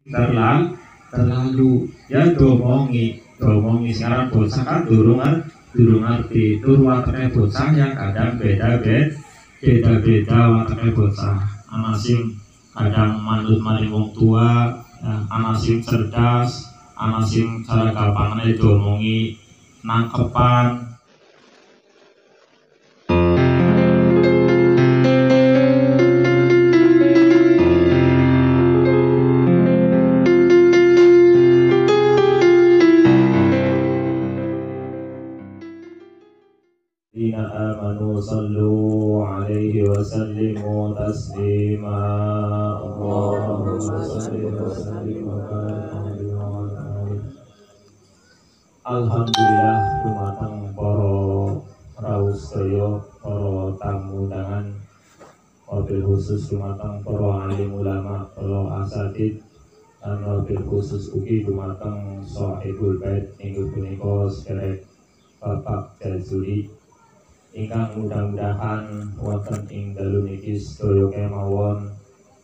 terlalu ya domongi sekarang bocah kan durung ngerti tur wateke bocah yang kadang beda wateke bocah. Ana sing kadang manut maring wong tua, ana sing cerdas, ana sing cara gampangane domongi nangkepan. Amanu sallu alaihi wa sallimu taslima. Allahumma salli wa sallim wa barik alaihi. Alhamdulillah dumateng para rawuh sedaya, para tamu undangan, wabil khusus dumateng para alim ulama, para asatid, lan wabil khusus ugi dumateng sahibul bait inggih punika sederek Bapak Jazuli ingkang mudah-mudahan wonten ing dalu niki sedaya kemawon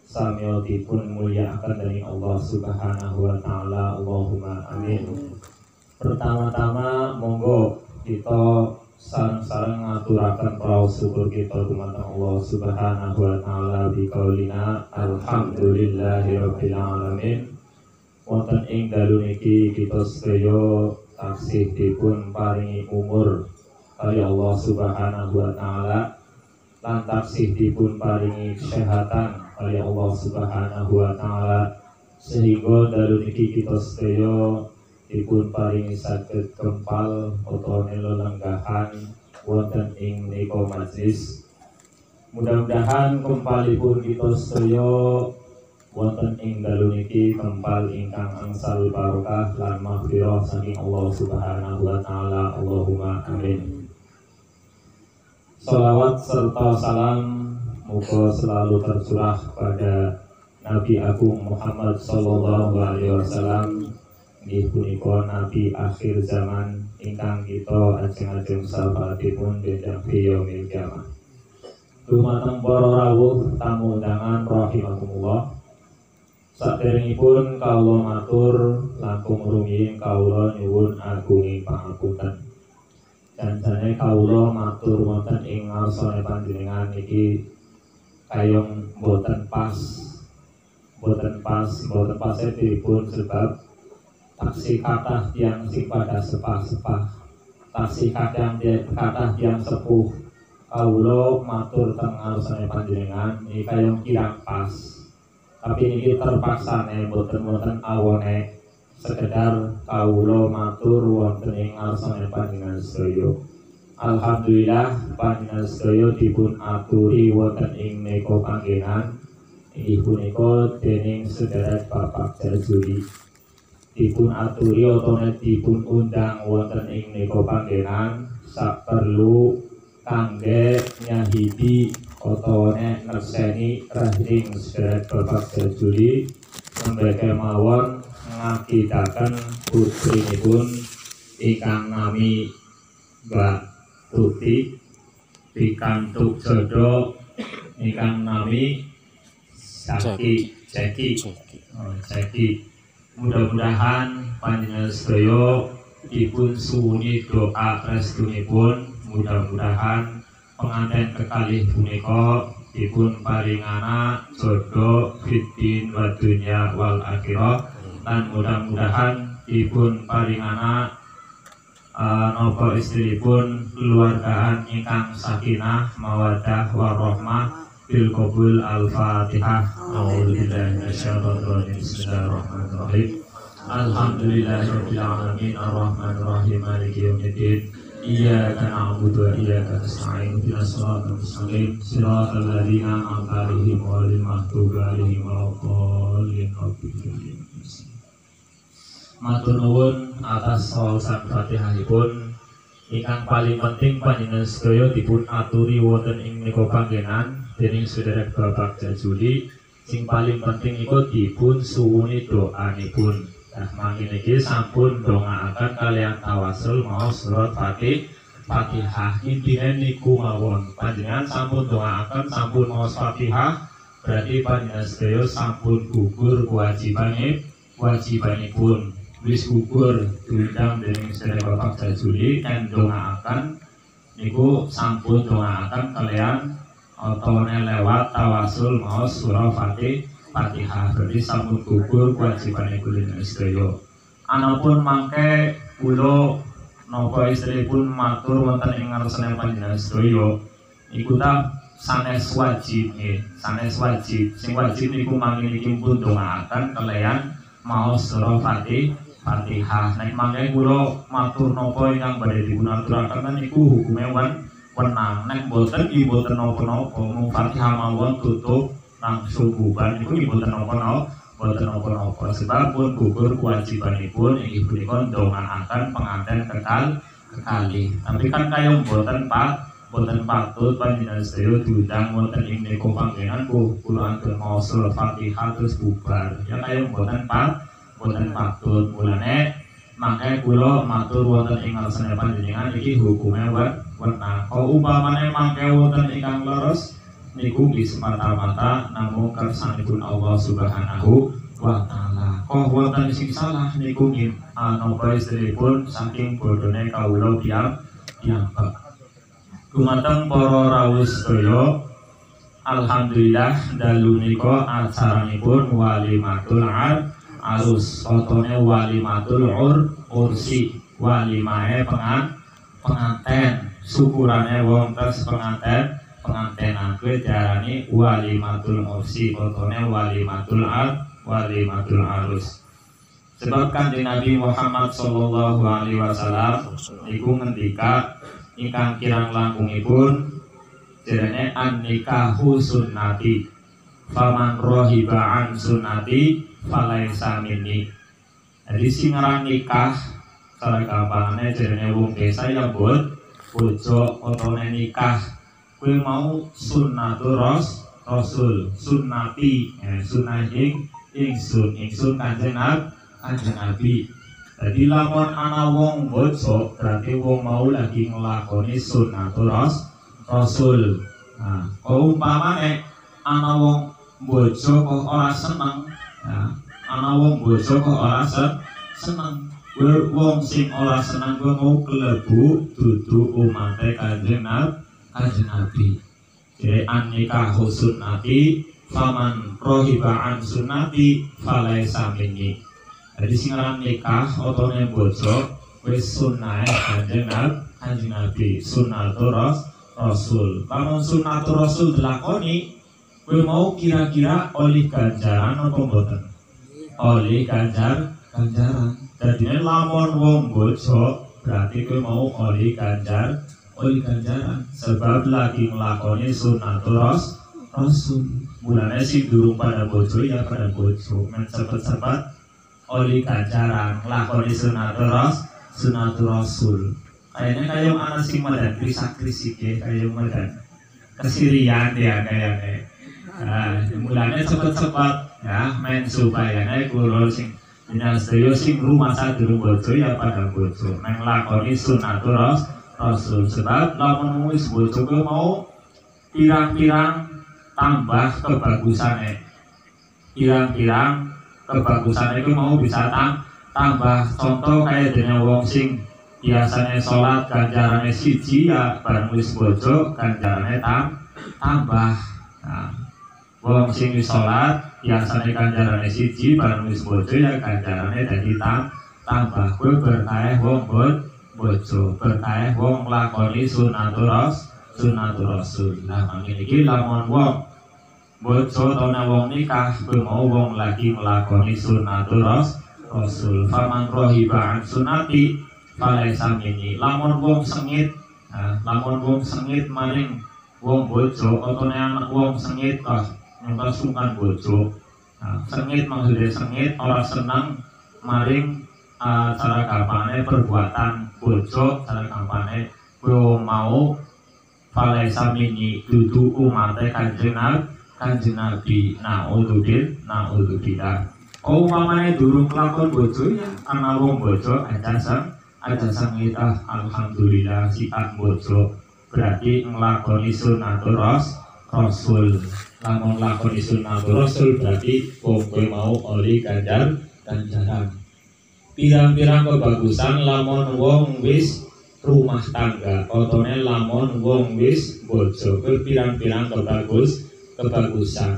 samya dipun mulyakaken dening Allah Subhanahu wa taala. Allahumma amin. Pertama-tama monggo kita sareng-sareng ngaturaken praos syukur kita dumateng Allah Subhanahu wa taala biqaulina alhamdulillahirabbil alamin. Wonten ing dalu niki kita sedaya taksih dipun paringi umur oleh Allah Subhanahu wa taala lan taksih dipun paringi kesehatan oleh Allah Subhanahu wa taala sehingga dalu niki kita sedaya dipun paringi saged kempal utawa lelenggahan wonten ing nika majelis. Mudah-mudahan kempalipun kita sedaya wonten ing dalu niki kempal ingkang angsal barokah lan maghfirah saking Allah Subhanahu wa taala. Allahumma amin. Salawat serta salam moga selalu tercurah pada Nabi Agung Muhammad sallallahu alaihi wasallam, inggih punika nabi akhir zaman ingkang kita ajeng-ajeng sahabatipun dendang yaumil qiyamah. Dumateng para rawuh tamu undangan rahimakumullah. Saderengipun kawula matur langkung rumiyin kawula nyuwun agunging pangapunten. Janjane kawula matur wonten ing ngarsane panjenengan niki kayong boten pas dipun sebab taksih kathah tiyang sing pada sepah-sepah, taksih kathah tiyang sepuh kawula matur teng ngarsane panjenengan niki kayong kirang pas. Tapi niki terpaksane boten wonten awone sekedar kawula matur wonten ing ngarsane panjenengan sedaya. Alhamdulillah panjenengan sedaya dipun aturi wonten ing nika panggenan inggih punika dening sedherek Bapak Jazuli. Dipun aturi utawa dipun undang wonten ing nika panggenan sak perlu kangge nyahidi utawa nerseni rahing sedherek Bapak Jazuli sembeke mawon ngakidaken putrinipun ingkang nami Mbak Tuti pikantuk jodoh ingkang nami Jeki. Mudah-mudahan panjenengan sedaya dipun suwuni doa restunipun, mudah-mudahan pengantin kekalih punika dipun paringana jodoh fiddin wa dunya wal akhirah lan mudah-mudahan dipun paringana napa istripun keluargaan ingkang sakinah mawaddah warahmah bil qabul. Al-Fatihah. A'udzubillahi minasyaitonir rajim. Bismillahirrahmanirrahim. Alhamdulillahirabbil alamin arrahmanir rahim maliki yaumiddin. Iyyaka na'budu wa iyyaka nasta'in ihdinas siratal mustaqim siratal ladzina an'amta 'alaihim ghairil maghdubi 'alaihim waladdallin. Matur nuwun atas wawasan Fatihahipun. Ingkang paling penting panjenengan sedaya dipun aturi wonten ing nika panggenan dening sedherek Bapak Jazuli. Sing paling penting iku dipun suwuni doanipun. Nah, mangke niki sampun ndongaaken kaliyan tawasul maos surat Fatihah. Intine niku mawon panjenengan sampun ndongaaken sampun maos Fatihah berarti panjenengan sedaya sampun gugur kewajibanipun wis gugur diundang dening sedaya Bapak Jajuli kan ndongaaken niku sampun ndongaaken kalian otone lewat tawasul maos surah Fatihah berarti sampun gugur kewajibanipun dening sedaya. Anapun mangke kula napa istripun matur wonten ing ngarsane panjenengan sedaya niku ta sanes wajib nggih, sanes wajib. Sing wajib niku mangke niki pun ndongaaken kalian maos surah Fatihah. Nek mangke kula matur napa ingkang badhe dipunaturaken niku hukume wenang. Nek boten nggih boten napa-napa, mung Fatihah mawon tutup langsung bubar niku nggih boten napa-napa. Sebab pun gugur kewajibanipun inggih punika ndongaaken penganten kekalih. Tapi kan kaya boten patut panjenengan sedaya diundang wonten ing nika panggenan kula atur maos surah Fatihah terus bubar. Ya kaya boten patut. Mulane mangke kula matur wonten ing ngarsane panjenengan iki hukume wenang. Umpamane mangke wonten ingkang leres niku nggih semata-mata namung kersanipun Allah Subhanahu wa taala. Wonten sing salah niku nggih napa istripun saking bodhone kawula piyambak. Dumateng para rawuh sedaya, alhamdulillah dalu nika acaranipun walimatul arus otone walimatul ursi walimahe penganten syukurane wong tes pengantenan kuwi diarani walimatul ursi otone walimatul arus. Sebab Kanjeng Nabi Muhammad sallallahu alaihi wasallam niku ngendika ingkang kirang langkungipun jenenge an-nikahu sunnati faman rohiba an sunnati falaisa minni. Jadi sing aran nikah cara gampangane jenenge wong desa ya bojo otone nikah kuwi mau sunnatur rasul sunnati sunnah ingsun kanjeng Nabi. Jadi lamun ana wong bojo berarti wong mau lagi nglakoni sunnatur rasul. Nah, umpamane ana wong bojo kok ora seneng, ya, ana wong bojo kok ora seneng. Wong sing ora seneng kuwi mau klebu dudu umate Kanjeng Nabi. Jadi an-nikahu sunnati faman rohiba an sunnati falaisa minni. Jadi sing aran nikah otone bojo wis sunnahe Kanjeng Nabi, sunnatur rasul. Lamun sunnatur rasul dilakoni kuwi mau kira-kira oleh ganjaran apa mboten? Oleh ganjaran. Dadi lamun wong bojo berarti kuwi mau oleh ganjaran. Sebab lagi nglakoni sunnatur rasul. Mulane sing durung pada bojo ya pada bojo, men cepet-cepet oleh ganjaran nglakoni sunnatur rasul. Kayaknya kayak anak sing medan krisik ya, kayak medan kesirian ya kayaknya. Mulanya cepet-cepet ya main supaya naik kulol sing dinaseo sing rumah sadurung bojo ya pada bojo nang lakoni sunnatur rasul. Sebab lamun wis bojo ku mau pirang-pirang tambah kebagusane. Pirang-pirang kebagusane itu mau bisa tambah. Contoh kayak dene wong sing biasanya sholat ganjarane siji ya bareng wis bojo ganjarane tambah. Nah, wong sing wis sholat biasanya ganjarane siji bareng wis bojo ya ganjarane dadi tambah. Kuwi berkah wong bojo, berkah wong nglakoni sunnatur rasul. Nah, mangke iki lamun wong bojo utawa wong nikah kuwi mau wong lagi nglakoni sunnatur rasul. Faman rohiba an sunnati falaisa minni. Lamun wong sengit maring wong bojo utawa anak wong sengit nyembah sungkan bojo. Sengit maksudnya sengit ora senang maring cara gampangane perbuatan bojo, cara gampangane kuwi mau falaisa minni dudu umate Kanjeng Nabi. Naudzubillah. Umpamane durung kelakon bojo ya ana wong bojo aja sengit alhamdulillah siat bojo berarti nglakoni sunnatur rasul. Lamun lakoni sunnatul rasul berarti wong kowe mau oleh ganjaran. Pirang-pirang kebagusan lamun wong wis rumah tangga, otone lamun wong wis bojo, pirang-pirang kebagusan.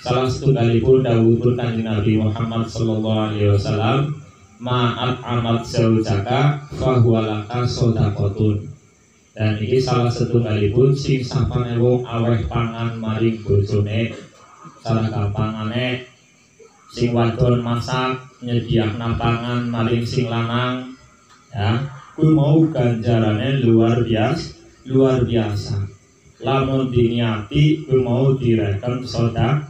Salah setunggalipun dawuhipun Kanjeng Nabi Muhammad sallallahu alaihi wasallam, ma'at amat zaujaka fa huwa laka shadaqatun. Dan ini salah setunggalipun sing sapane wong aweh pangan maring bojone, salah gampangane sing wadon masak nyediakna pangan maring sing lanang, ya kuwi mau ganjarane luar biasa. Lamun diniati kuwi mau direken sedekah.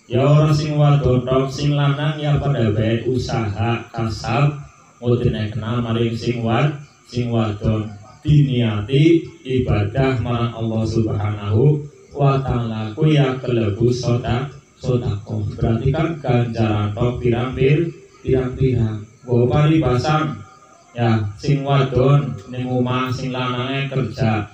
Ya ora sing wadon tok, sing lanang ya pada bae usaha kasab mudine kenal maring sing wadon diniati ibadah marang Allah Subhanahu wa taala kuwi ya kelebu sedekah. Berarti kan ganjaran tok pirang-pirang go paribasan ya sing wadon ning omah sing lanange kerja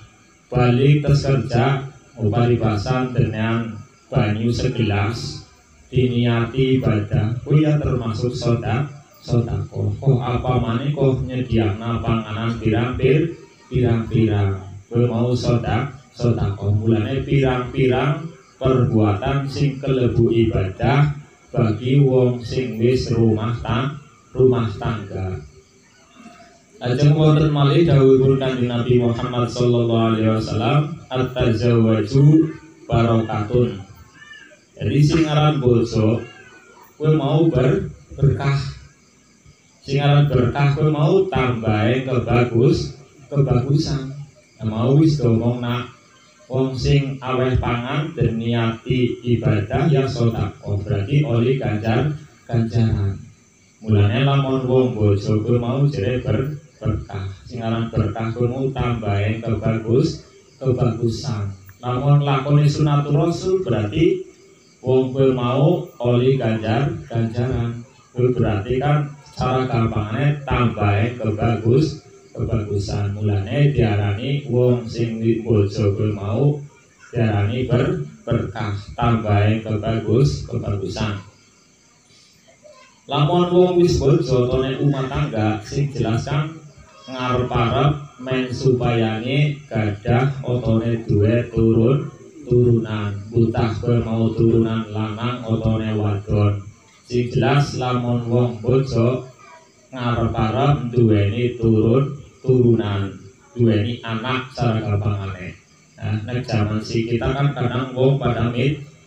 balik terus kerja paribasan dengan banyu segelas diniati ibadah kuwi ya termasuk sedekah. Kok apa maneh kok nyediakna panganan pirang-pirang kuwi mau sedekah. Mulane pirang-pirang perbuatan sing kelebu ibadah bagi wong sing wis rumah tangga. Ajeng wonten malih dawuhipun Kanjeng Nabi Muhammad sallallahu alaihi wasallam, at-tazawwaju barokatun. Jadi sing aran bojo kowe mau berkah. Sing aran berkah kowe mau tambahe kebagusan. Mau wis domongna wong sing aweh pangan dan niati ibadah ya sedekah berarti oleh ganjaran. Mulane lamun wong bojo kuwi mau jere berkah. Sing aran berkah kuwi mau tambahin kebagusan. Lamun lakoni sunnatul rasul berarti wong kuwi mau oleh ganjaran. Kuwi berarti kan cara gampangane tambahin kebagusan. Mulane diarani wong sing bojo kuwi mau diarani berkah, tambahe kebagusan. Lamun wong wis bojo tone umat tangga sing jelas kan ngarep-arep men supayane gadah otone duwe turunan, butah kuwi mau turunan lanang otone wadon. Sing jelas lamun wong bojo ngarep-arep duweni turunan, duweni anak secara gampangane. Nah, nek zaman si kita kan kadang wong pada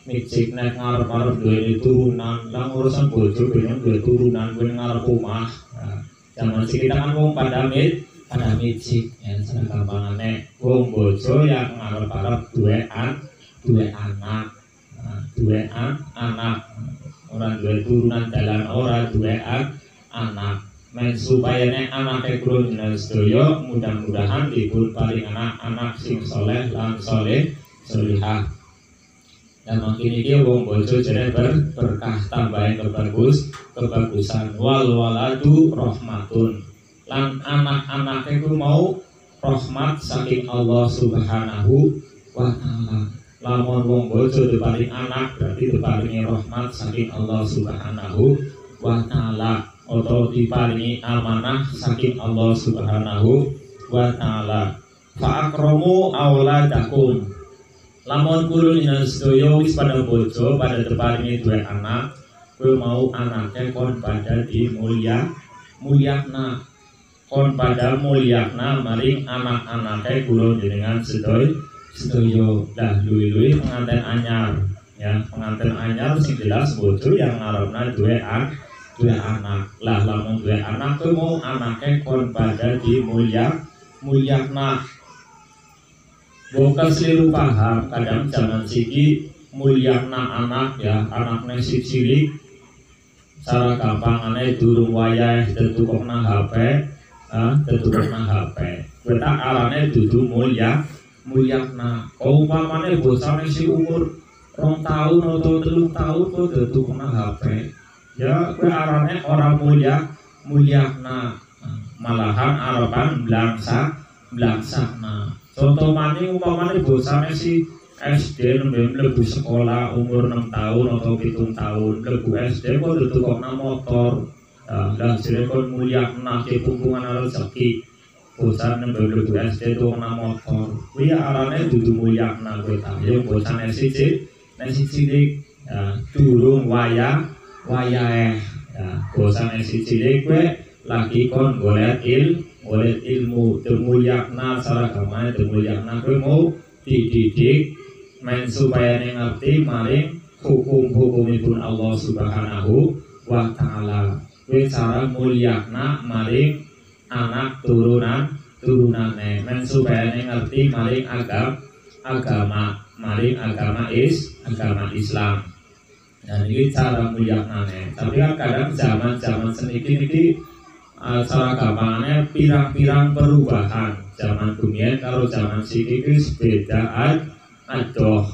micik nek ngarep-arep duweni turunan, lang urusan bojo pengen duwe turunan kuwi ngarep omah. Nah, zaman si kita kan wong pada micik ya secara gampangane wong bojo yang ngarep-arep duwe anak. Nah, duwe anak. Ora duwe turunan dalan ora duwe anak. Men supaya nek anake kula jenengan sedaya mudah-mudahan dipun paring anak sing saleh lan salihah. Dan makin iki wong bojo jere berkah tambahin kebagusan. Wal waladu rahmatun. Lan anak-anake ku mau rahmat saking Allah Subhanahu wa taala. Lamun wong bojo diparing anak berarti diparingi rahmat saking Allah Subhanahu wa taala. Atau diparingi amanah saking Allah Subhanahu wa taala. Fa akramu auladakum. Lamun kula jenengan sedaya wis pada bojo pada diparingi duwe anak, kowe mau anake kon pada mulyakna. Kon pada mulyakna maring anak-anake kula jenengan sedaya. Dah luwi-luwi pengantin anyar ya, pengantin anyar sing jelas bojo yang ngarepna duwe anak. Lah lamun duwe anak tuh mau anake kon pada mulyakna. Bukan seliru paham kadang zaman siki mulyakna anak ya, anaknya si cilik cara gampangane durung wayah tetukokna HP, kita alane dudu mulyakna. Umpamane bocah si umur 2 tahun atau 3 tahun kok tetukokna HP. Ya kuwi arane ora mulyakna, malahan arepan blangsakna. Contoh maning umpamane bocah si SD nembe mlebu sekolah umur 6 tahun atau 7 tahun mlebu SD kok ditukokna motor. Lah jere kon mulyakna ke pungkungan rezeki. Bocah nembe mlebu SD tukokna motor. Kuwi arane dudu mulyakna kowe ta. Ya bocah nek siji durung wayahe. Ya, bocah nek siji kowe lagi kon golek ilmu temulyakna saragamane temulyakna kowe mau dididik men supaya ngerti maring hukum-hukumipun Allah Subhanahu wa taala. Kowe cara mulyakna maring anak turunane men supaya ngerti maring agama Islam. Dan ini cara mulyaknane. Tapi kan kadang zaman seniki niki cara gampangane pirang-pirang perubahan. Zaman dunia karo zaman siki wis beda adoh.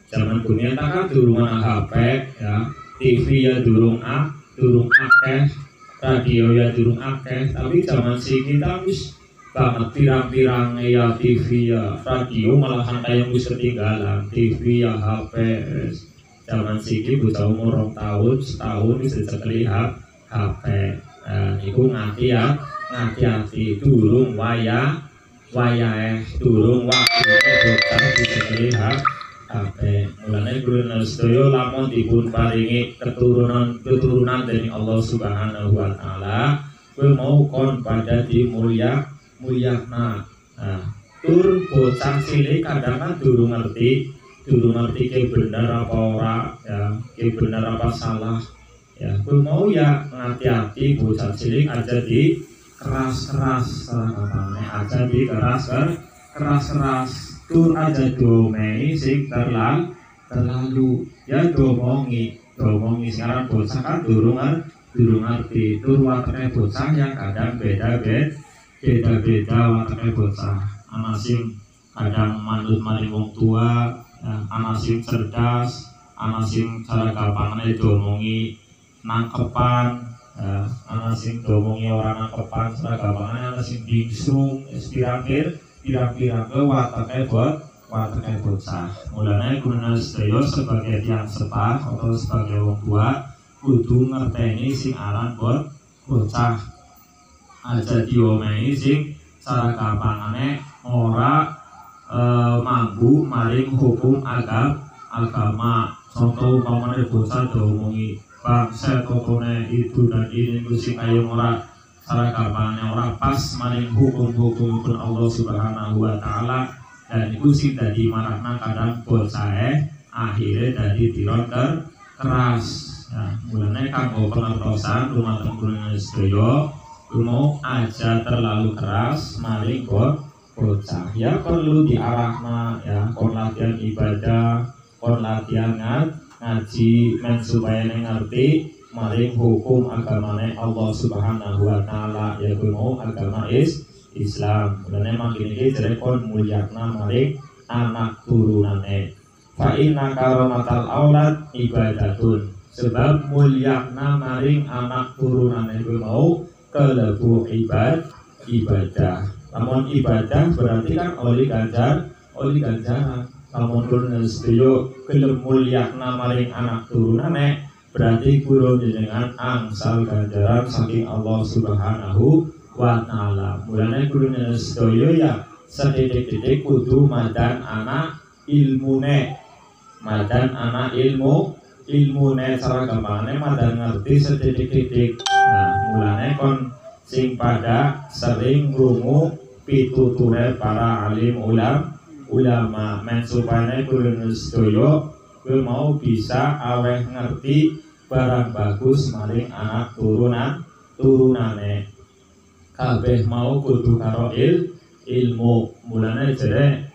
Zaman dunia kan durung ana HP ya, TV ya durung akeh, radio ya durung akeh, tapi zaman siki ta wis banget pirang-pirang ya TV ya, radio malahan kaya wis ketinggalan, TV ya HP. Zaman siki bocah umur 2 tahun, setahun wis dicekeli HP. Iku ngati-hati durung wayahe durung waktune bocah dicekeli HP. Mulane kula sedaya lamun dipun paringi keturunan dening Allah Subhanahu wa taala, kowe mau kon pada mulyakna. Tur bocah cilik kadang kan durung ngerti ke bener apa ora ya, ke bener apa salah ya. Kowe mau ya ngati-hati bocah cilik aja di keras-keras aja di keras-keras tur aja domei sing terlalu ya domongi sekarang bocah kan durung ngerti tur wateke bocah yang kadang beda wateke bocah. Ana sing kadang manut maring wong tua, ana sing cerdas, ana sing cara gampangane domongi nangkepan, ana sing domongi ora nangkepan cara gampangane, ana sing bingsung pirang-pirang ke wateke bocah. Mulane guna sedaya sebagai tiyang sepah atau sebagai wong tua kudu ngerteni sing aran bocah. Aja diomehi sing cara gampangane ora mampu maring hukum agama. Contoh umpamane bocah diomongi bangsa kokone itu dan ini sing ayo ora cara gampangane ora pas maring hukum-hukum pun Allah Subhanahu wa taala, dan iku sing dadi marakna kadang bocahe akhire dadi tiron keras. Nah, mulane kanggo pengertosan lumantar kula sedaya mau aja terlalu keras maring bocah ya perlu diarahna ya, kon latihan ibadah, kon latihan ngaji men supaya ngerti maring hukum agamane Allah Subhanahu wa taala, yaitu mau agama Islam. Mulane mangkene iki jare kon mulyakna maring anak turunane. Fa inna karamatal aulad ibadatun. Sebab mulyakna maring anak turunane iku mau kelebu ibadah. Namun ibadah berarti kan oli ganjaran. Namun kulun sedaya gelem mulyakna maring anak turunane berarti kulo dengan angsal ganjaran saking Allah Subhanahu wa taala. Mulane kulun sedaya ya sedidik-didik kudu madan anak ilmune. Ilmune cara gampangane madan ngerti sedidik-didik. Nah, mulane kon sing pada sering krungu pituture para alim ulama men supaya kulo sedaya kowe mau bisa aweh ngerti barang bagus maring anak turunane. Kabeh mau kudu karo ilmu. Mulane jere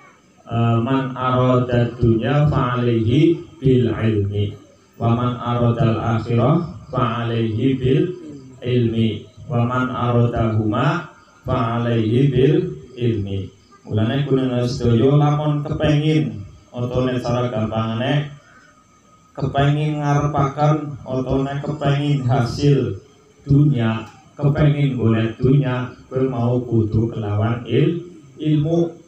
man arada dunya fa alaihi bil ilmi wa man aradal akhirah fa alaihi bil ilmi wa man aradahuma fa alaihi bil ilmi. Mulane kulo sedaya lamun kepengin otone cara gampangane kepengin ngarepaken otone kepengin hasil dunia, kepengin golek dunia, kowe mau kudu kelawan ilmu.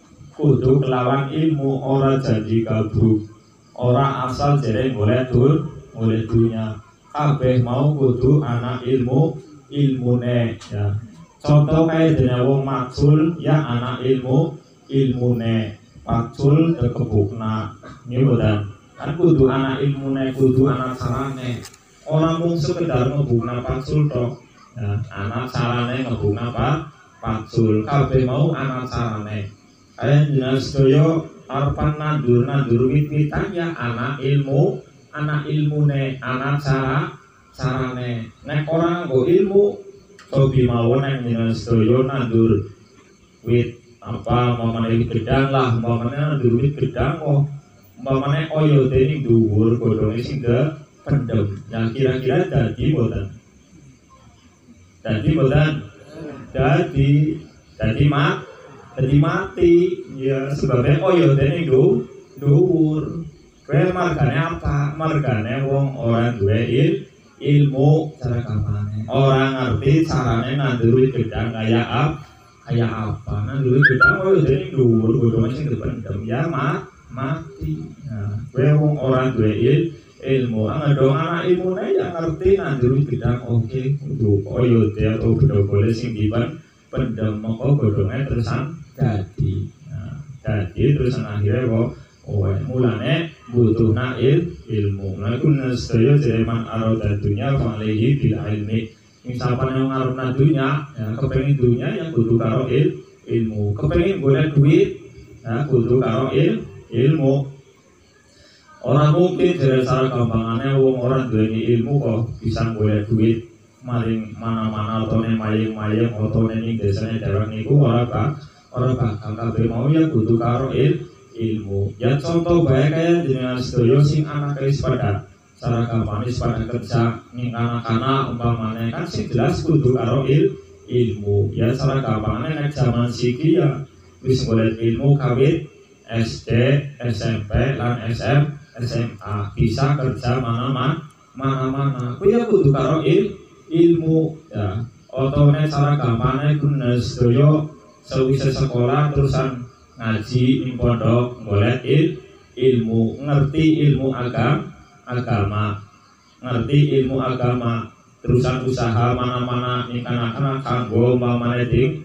kudu kelawan ilmu, ora janji gabruk, ora asal jere golek dunya. Kabeh mau kudu ana ilmune ya. Contoh kaya dene wong maksul ya ana ilmune. Paksul kebukna niku kan kudu ana ilmune, kudu ana carane. Ora mung sekedar ngebukna paksul tok. Ya, ana carane ngebukna paksul. Kabeh mau ana carane. Kaya jenengan sedaya arepan nandur wit-witan ya ana ilmune, ana carane. Nek ora nggo ilmu cobi mawon nek jenengan sedaya nandur wit mamane gedang lah, mamane nandur wit gedang kok mamane oyote ning dhuwur godhonge sing pendem. Nah kira-kira dadi mboten? Dadi mati ya, sebabnya oyote ning dhuwur. Kowe margane apa? Margane wong ora duwe ilmu cara kampanye, ora ngerti carane nandur wit gedang kaya apa. Nandur wit gedang oyote ning dhuwur godhonge sing pendem ya mati. Nah, kowe wong ora duwe ilmu, dong anak ilmune yang ngerti nandur gedang oke, kudu oyote atau gedhogole sing pendem moko godhonge terusan dadi. Nah, dadi terusan akhire kok mulane butuhna ilmu. Nah iku sedaya jereman arada dunya fa'alihi bil ilmi. Ing sapane wong arep dunya, ya kepengin dunya yang kudu karo ilmu. Kepengin golek duit, ya kudu karo ilmu. Orang mungkin dari cara gampangane wong orang duweni ilmu kok bisa golek duit maring mana-mana otone mayeng-mayeng otone ning desane dewek niku ora bakal kabeh mau ya kudu karo ilmu. Ya contoh bae kaya jenengan sedaya sing anake wis pada cara gampang wis pada kerja ning anak-anak umpamane kan sing jelas kudu karo ilmu. Ya cara gampangane nek zaman siki ya wis golek ilmu kawit SD, SMP, lan SMA bisa kerja mana-mana. Kuwi ya kudu karo ilmu ya. Otone cara gampangane guna sedaya sewise sekolah terusan ngaji ning pondok golek ilmu, ngerti ilmu agama, terusan usaha mana-mana ning anak-anak kanggo umpamane ding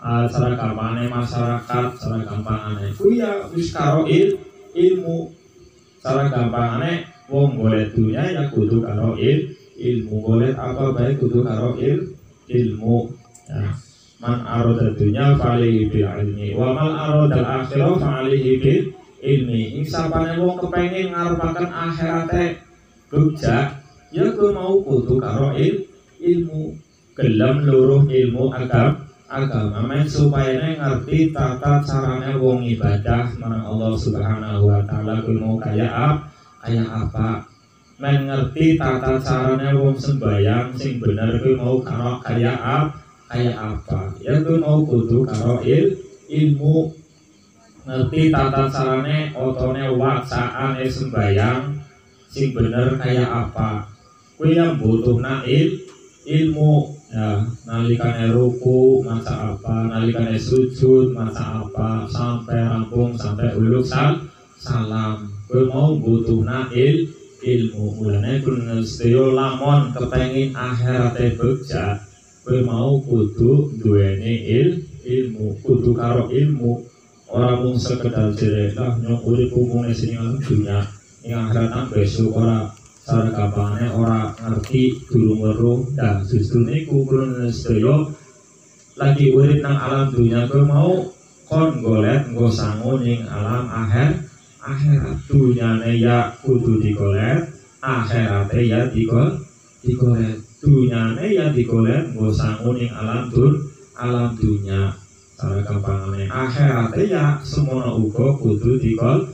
cara gampangane masyarakat, cara gampangane kuwi ya wis karo ilmu. Cara gampangane wong golek dunya ya kudu karo ilmu, golek apa bae kudu karo ilmu ya. Man arada dunya fa'alihi bil ilmi wa mal arada al-akhirah fa'alihi bil ilmi. Ing sapane wong kepengin ngarepaken akhirate rujak ya kudu mau kudu karo ilmu. Gelem luruh ilmu agama men supaya ngerti tata carane wong ibadah marang Allah Subhanahu wa taala kuwi mau kaya apa. Men ngerti tata carane wong sembayang sing bener kuwi mau kaya apa. Ya kuwi mau kudu karo ilmu. Ngerti tata carane otone waksaane sembayang sing bener kaya apa. Kuwi yang butuhna ilmu. Ya, nalikane ruku maca apa, nalikane sujud maca apa, sampai rampung sampai uluk salam. Kowe mau butuhna ilmu. Mulane kudu sedaya lamun kepengin akhirate begja, kowe mau kudu duweni ilmu, kudu karo ilmu. Ora mung sekedar jere lah nyong urip umune sing dunya, ing akhirat besok ora cara gampangane ora ngerti durung weruh. Dah justru niku kulo sedaya lagi urip nang alam dunya kowe mau kon golek nggo sangu ning alam akhirat. Dunyane ya kudu digolek, akhirate ya digolek. Dunyane ya digolek nggo sangu ning alam dunya. Cara gampangane akhirate ya semono uga kudu digolek.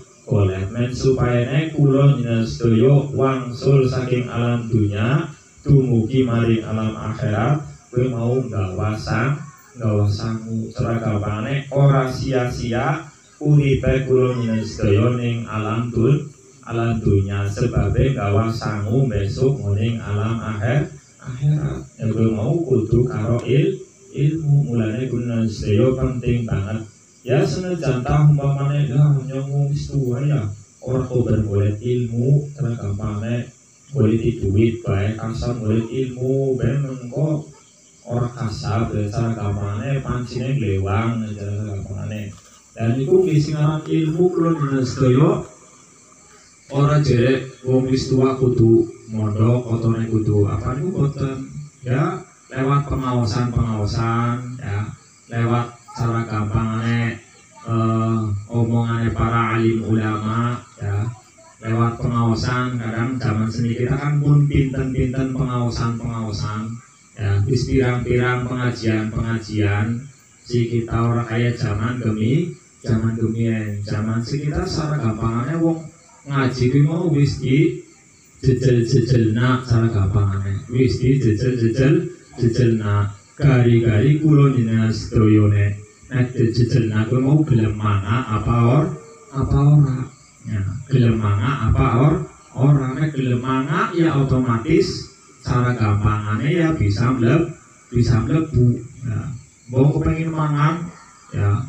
Men supaya kula jenengan sedaya wangsul saking alam dunya dumugi maring alam akhirat, kowe mau nggawa sangu. Cara gampangane ora sia-sia uripe kula jenengan sedaya ning alam dunya sebabe nggawa sangu besok ning alam akhirat. Ya kowe mau kudu karo ilmu. Mulane kula sedaya penting banget. Ya senajan jantah umpamane nyong wis tuwa ya ora kobar golek ilmu cara gampangane golek duit bae kasar golek ilmu ben mengko ora kasar cara gampangane pancine glewang cara gampangane dan iku sing aran ilmu kula sedaya ora jere wong wis tuwa kudu mondok otone kudu apa niku boten ya lewat pengawasan ya lewat cara gampangane omongannya para alim ulama ya lewat pengawasan kadang zaman seni kita kan pun pinten pengawasan ya wis pirang-pirang pengajian si kita orang kaya zaman sekitar secara gampangannya wong ngaji ki mau wis di jejel-jejelna cara gampangannya wis di jejel-jejelna gari-gari kula jenengan sedayane nek jejelna kuwi mau gelem manga apa ora ya gelem manga apa ora nek gelem manga ya otomatis cara gampangane ya bisa mlebu ya mau kepengin mangan ya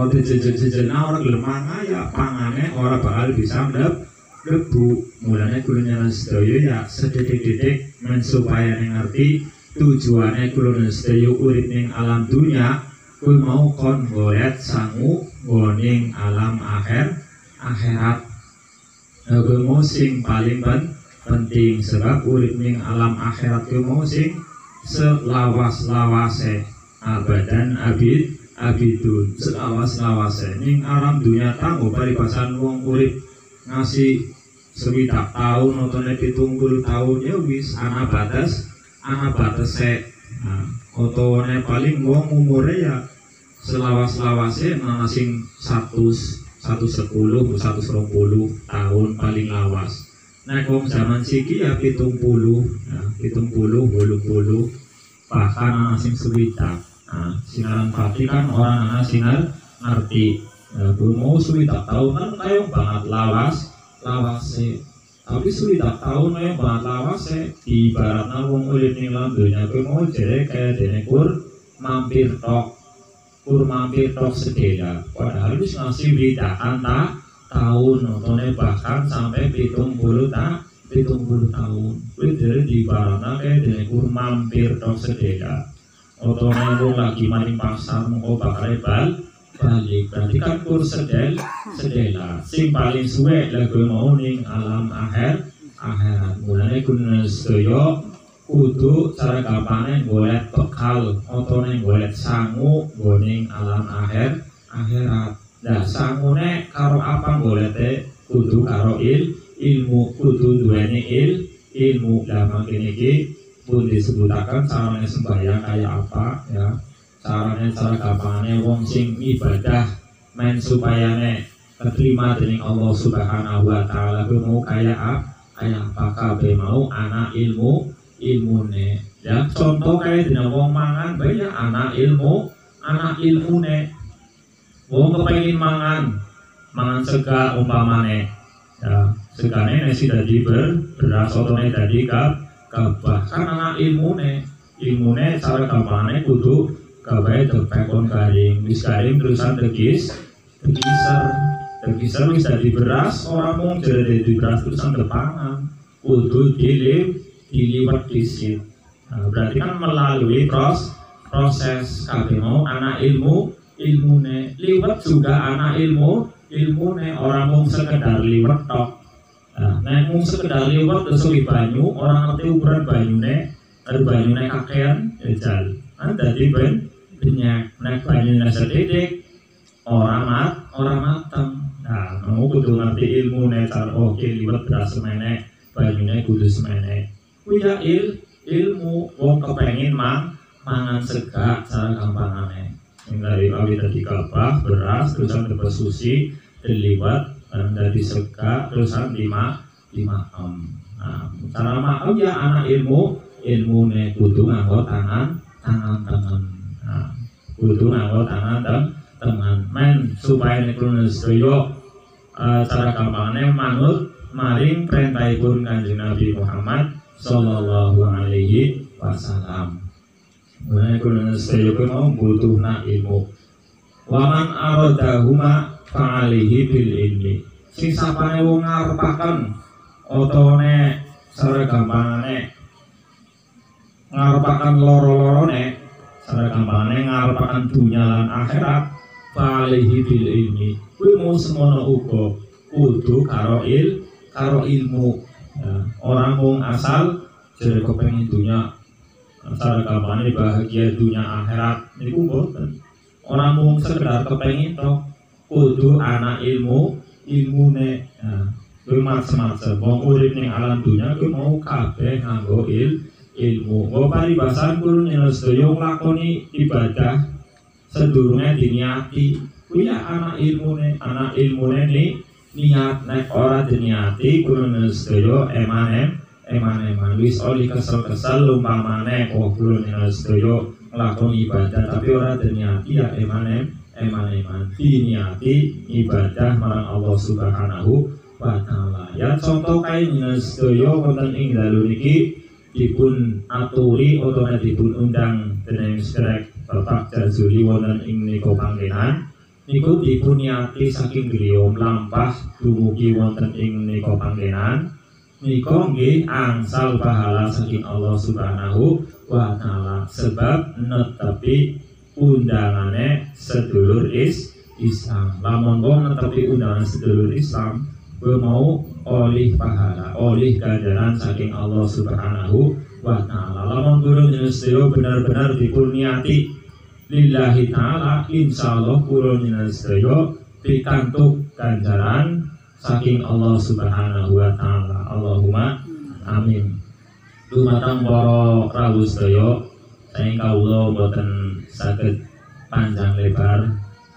jejelna ora gelem manga ya pangane ora bakal bisa mlebu mulane kula nyenengan sedaya ya sedetik-detik men supaya ngerti tujuane kula sedaya urip ning alam dunia kuwi mau kon golek sangu ngoning alam akhirat kuwi mau sing paling penting sebab urip ning alam akhirat kuwi mau sing selawas-lawase abadan abidun selawas-lawase ning alam dunia tanggo paribasan wong urip ngasih 20 tahun atau 70 tahun ya wis ana batas otone paling wong umure ya selawas-lawase sing 110 tahun paling lawas. Nek wong zaman siki ya 70 bahkan ana sing 20. Sinaran pati kan orang ana sing ngerti. Mau 20 tahun kan kaya banget lawase. Tapi 20 tahun kaya banget lawase ibaratna wong urip ning donya kuwi mau jere kaya dene mampir tok sedela padahal wis ngasih widakan tahun nontonnya bahkan sampai 70 tahun kuwi dhewe diibaratna kaya dene mampir tok sedela otone wong lagi maring pasar mengko bakal balik berarti kan sedela sing paling suwe lagu mau ning alam akhirat mulane kudu sedaya kudu cara gampangnya golek bekal otone golek sangu goning alam akhirat nah sangune karo apa golete kudu karo ilmu kudu duweni ilmu lah makin iki pun disebutaken carane sembahyang kayak apa ya carane cara gampangane wong sing ibadah men supayane keterima dening Allah Subhanahu wa taala kuwi mau kayak apa kabeh mau anak ilmune ya contoh kayak dina wong mangan banyak anak ilmune wong kepengin mangan sega umpamane ya segane nek sida beras otone dadi kabah kan anak ilmune cara gampangane kudu kabeh tepekon garing wis garing terusan tegiser wis dadi beras ora mung jere dadi beras terusan depangan kudu diliwat disit. Berarti kan melalui proses kabeh mau anak ilmune liwat juga anak ilmune orang mung sekedar liwat tok. Nek mung sekedar liwat terus banyu orang ngerti ukuran banyune kakean jajal. Dadi banyak nek banyune sedidik orang mateng. Mau kudu ngerti ilmune cara oke liwat beras semene banyune kudu semene. Punya ilmu wong kepengin mangan sega cara gampangane dari awit tadi kabah beras terusan tebas susi diliwat dari sega terusan dimaem cara maem ya anak ilmune kudu nganggo tangan kudu nganggo tangan men supaya nek sedaya cara gampangane manut maring perintahipun Kanjeng Nabi Muhammad sallallahu alaihi wasallam. Mulane kula sedaya mau butuhna ilmu. Waman aradahuma fa'alihi bil ilmi. Sing sapane wong ngarepaken otone secara gampangane ngarepaken loro-lorone secara gampangane ngarepaken dunya lan akhirat fa'alihi bil ilmi. Kuwi mau semono uga kudu karo ilmu. Ya, orang mung asal jare kepengin dunya secara gampangane bahagia dunya akhirat niku mboten. Orang mung sekedar kepengin tok kudu ana ilmune. Nah, kuwi macam-macam. Wong urip ning alam dunya kuwi mau kabeh nganggo ilmu. Wong paribasan kudu sedaya nglakoni ibadah sedurunge diniati. Kuwi ana ilmune niat nek ora diniati kudu sedaya eman wis oli kesel lumpamane kok kudu sedaya nglakoni ibadah tapi ora diniati ya eman diniati ibadah marang Allah Subhanahu wa taala. Ya contoh kae sedaya wonten ing dalu niki dipun aturi utawa dipun undang dening Srek Bapak Jazuli wonten ing nika panggenan niku dipun niati saking griya mlampah dumugi wonten ing nika panggenan nika nggih angsal pahala saking Allah Subhanahu wa taala sebab netepi undangane sedulur Islam. Lamun wong netepi undangan sedulur Islam kuwi mau oleh pahala, oleh ganjaran saking Allah Subhanahu wa taala. Lamun guru sedaya benar-benar dipun niati lillahi taala, insyaallah kula sedaya pikantuk ganjaran saking Allah Subhanahu wa taala. Allahumma amin. Dumateng para rawuh sedaya, saking kawula boten saged panjang lebar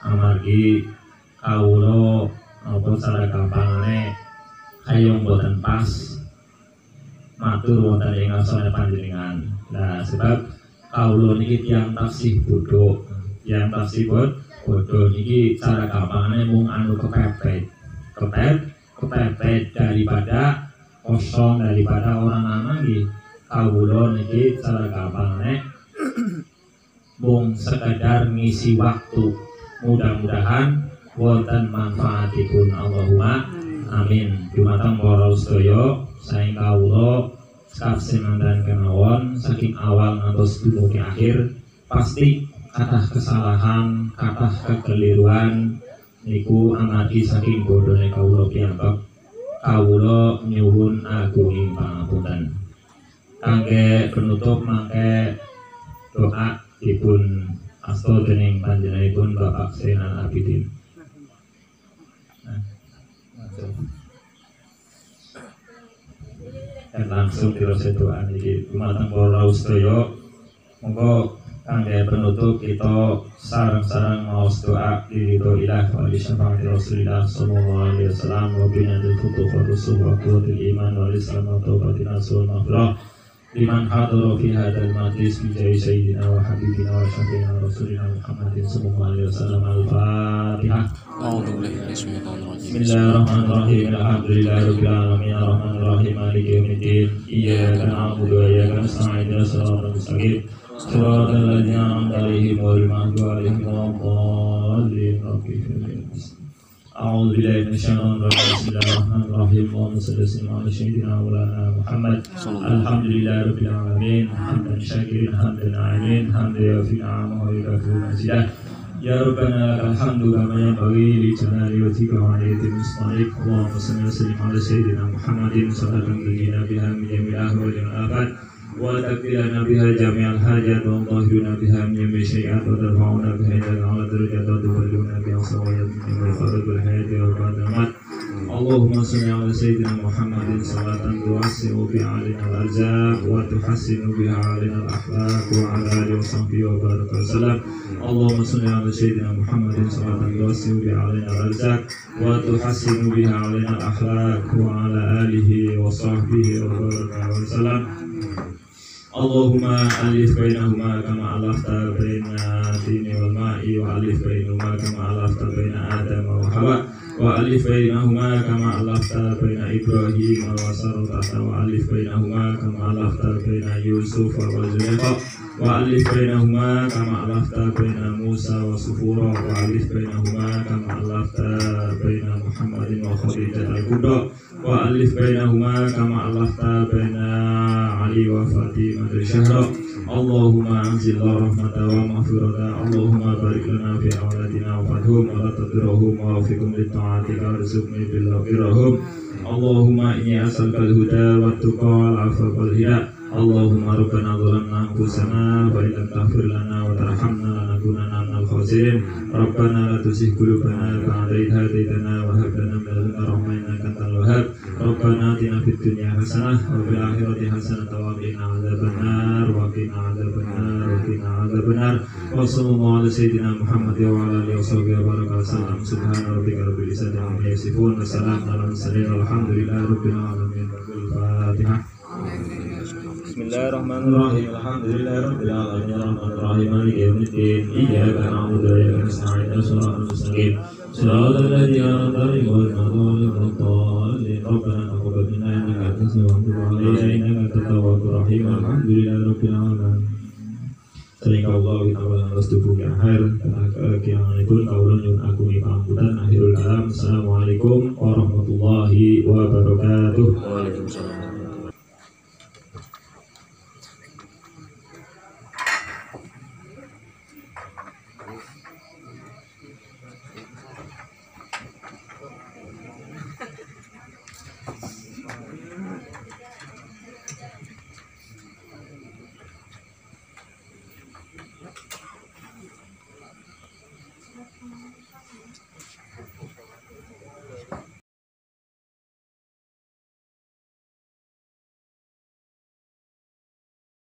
amargi kawula apa secara gampangane kayong boten pas matur wonten ing ngarsa panjenengan. Nah, sebab kawula niki tiyang tasih bodho. Yang tasih bodho niki cara gampangane mung anu kepepet daripada kosong daripada orang lanang nggih. Kawula niki cara gampangane mung sekadar ngisi waktu. Mudah-mudahan wonten manfaatipun. Allahumma amin. Dumateng para sedaya saking kawula kasemanten kemawon saking awal ngantos dumugi akhir pasti kathah kesalahan, kathah kekeliruan niku amargi saking bodhone kawula piyambak. Kawula nyuwun agunging pangapunten. Kangge penutup mangke doa dipun asta dening panjenenganipun Bapak Zainal Abidin. Dan langsung dirose doa niki dumateng para sedaya. Monggo kangge penutup kita sareng-sareng maos doa ridho ilah wa li syafaati Rasulillah sallallahu alaihi wasallam wa binadil futuh wa rusul wa quwwatil iman wa islam wa taubatin asul maghfirah liman hadara fi hadzal majlis bi jahi sayyidina wa habibina wa syafiina rasulina Muhammadin sallallahu alaihi wasallam. Al-Fatihah. Bismillahirrahmanirrahim. Alhamdulillahirabbil alamin arrahmanir rahim maliki yaumiddin iyyaka na'budu wa iyyaka nasta'in ihdinas siratal mustaqim siratal ladzina an'amta 'alaihim ghairil maghdubi 'alaihim waladdallin. A'udzu billahi minasyaitonir rajim. Bismillahirrahmanirrahim. Allahumma shalli ala sayyidina wa ala Muhammad. Alhamdulillahirabbil alamin hamdan syakirin hamdan na'imin hamdan yafi'u ni'amahu wa yukafi'u mazidah. Ya Rabbana lakal hamdu kama yanbaghi li jalali wajhika wa 'azimati isma'ik. Allahumma shalli ala sayyidina Muhammadin sallallahu alaihi wa sallam min jamil ahwali wal afat wa takfirana biha jami'al hajat wa tahhiruna biha min jami'i syai'at wa tarfa'una biha ila a'la darajat wa tuballighuna biha sawa'at min al hayati wa ba'damat. Allahumma shalli ala sayyidina Muhammadin salatan tuwassi'u biha 'alaina al-arzaq wa tuhassinu biha 'alaina al-akhlaq wa 'ala alihi wa sahbihi wa baraka wa sallam. Allahumma shalli ala sayyidina Muhammadin salatan tuwassi'u biha 'alaina al-arzaq wa tuhassinu biha 'alaina al-akhlaq wa 'ala alihi wa sahbihi wa baraka wa sallam. Allahumma alif bainahuma kama alafta baina tini wal ma'i wa alif bainahuma kama alafta baina Adam wa Hawa wa alif bainahuma kama alafta baina Ibrahim wa Sarata wa alif bainahuma kama alafta baina Yusuf wa Zulaikha وألف بينهما كما ألفت بين موسى وصفورا وألف بينهما كما ألفت بين محمد وخديجة الكبرى وألف بينهما كما ألفت بين علي وفاطمة الشهرا اللهم أنزل رحمة ومغفرة اللهم بارك لنا في أولادنا وفتهم ولا تضرهم ووفقهم لطاعتك وارزقنا بالبرهم اللهم إني أسألك الهدى والتقى والعفو والغنى اللهم ربنا ظلمنا أنفسنا وإن لم تغفر لنا وترحمنا لنكونن من الخاسرين ربنا لا تزغ قلوبنا بعد إذ هديتنا وهب لنا من لدنك رحمة إنك أنت الوهاب ربنا آتنا في الدنيا حسنة وفي الآخرة حسنة وقنا عذاب النار وقنا عذاب النار وقنا عذاب النار وصلى الله على سيدنا محمد وعلى آله وصحبه وبارك وسلم سبحان ربك رب العزة عما يصفون وسلام على المرسلين والحمد لله رب العالمين الفاتحة Bismillahirrahmanirrahim. Alhamdulillahirabbil alamin arrahmanir rahim maliki yaumiddin iyyaka na'budu wa iyyaka nasta'in ihdinas mustaqim shiratal ladzina an'amta alaihim ghairil maghdubi alaihim rabbana taqabbal minna innaka antas samiul alim innaka antat tawwabur rahim alhamdulillahirabbil alamin. Sehingga Allah ta'ala restuku yang khair yang itu kaulun yun aku pangamputan akhirul kalam. Assalamualaikum warahmatullahi wabarakatuh. Waalaikumsalam.